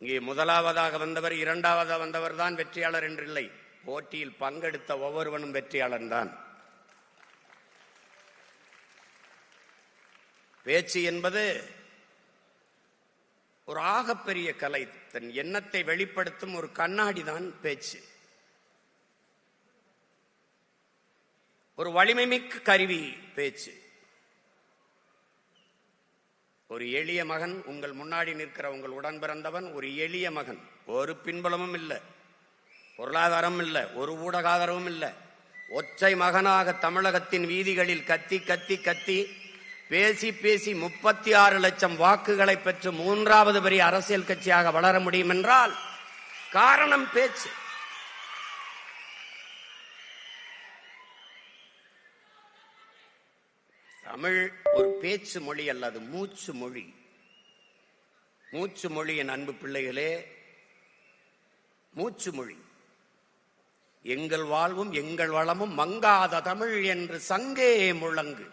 இங்கே முதலாவதாக வந்தவர் இரண்டாவதாக வந்தவர் தான் வெற்றியாளர் என்றில்லை. போட்டியில் பங்கெடுத்த ஒவ்வொருவனும் வெற்றியாளன் தான். பேச்சு என்பது ஒரு ஆகப்பெரிய கலை. தன் எண்ணத்தை வெளிப்படுத்தும் ஒரு கண்ணாடி தான் பேச்சு. ஒரு வலிமைமிக்க கருவி பேச்சு. ஒரு எளிய மகன் உங்கள் முன்னாடி நிற்கிற உங்கள் உடன் பிறந்தவன் ஒரு எளிய மகன். ஒரு பின்புலமும் இல்லை, பொருளாதாரம் இல்லை, ஒரு ஊடக ஆதரவும் இல்லை. ஒற்றை மகனாக தமிழகத்தின் வீதிகளில் கத்தி கத்தி கத்தி பேசி பேசி 36 லட்சம் வாக்குகளை பெற்று 3வது பெரிய அரசியல் கட்சியாக வளர முடியும் என்றால் காரணம் பேச்சு. தமிழ் ஒரு பேச்சு மொழி அல்ல, அது மூச்சு மொழி. மூச்சு மொழி என் அன்பு பிள்ளைகளே, மூச்சு மொழி. எங்கள் வாழ்வும் எங்கள் வளமும் மங்காத தமிழ் என்று சங்கே முழங்கு.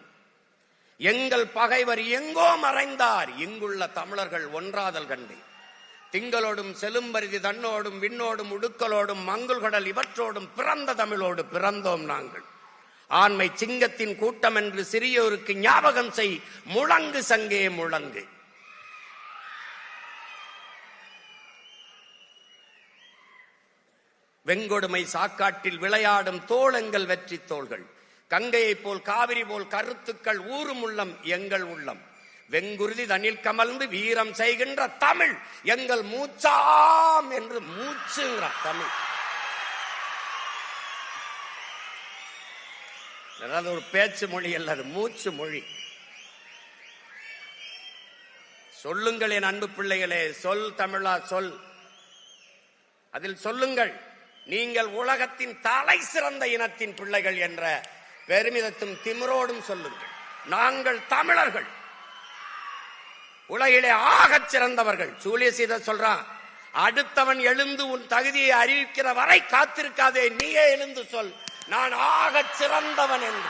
எங்கள் பகைவர் எங்கோ மறைந்தார், இங்குள்ள தமிழர்கள் ஒன்றாதல் கண்டே. திங்களோடும் செலும்பரிதி தன்னோடும் விண்ணோடும் உடுக்கலோடும் மங்குள்கடல் இவற்றோடும் பிறந்த தமிழோடு பிறந்தோம் நாங்கள். ஆண்மை சிங்கத்தின் கூட்டம் என்று சிறியோருக்கு ஞாபகம் செய், முழங்கு சங்கே முழங்கு. வெங்கொடுமை சாக்காட்டில் விளையாடும் தோளெங்கள் வெற்றி தோள்கள். கங்கையை போல் காவிரி போல் கருத்துக்கள் ஊறும் உள்ளம் எங்கள் உள்ளம். வெங்குருதி தனில் கமழ்ந்து வீரம் செய்கின்ற தமிழ் எங்கள் மூச்சாம் என்று மூச்சுங்கிற தமிழ். அதாவது ஒரு பேச்சு மொழி அல்ல, அது மூச்சு மொழி. சொல்லுங்கள் என் அன்பு பிள்ளைகளே, சொல் தமிழா சொல். அதில் சொல்லுங்கள், நீங்கள் உலகத்தின் தலை சிறந்த இனத்தின் பிள்ளைகள் என்ற பெருமிதத்தும் திமிரோடும் சொல்லுங்கள். நாங்கள் தமிழர்கள், உலகிலே ஆகச் சிறந்தவர்கள். சூலியசீதர் சொல்றான், அடுத்தவன் எழுந்து உன் தகுதியை அறிவிக்கிற வரை காத்திருக்காதே, நீயே எழுந்து சொல் நான் ஆகச் சிறந்தவன் என்று.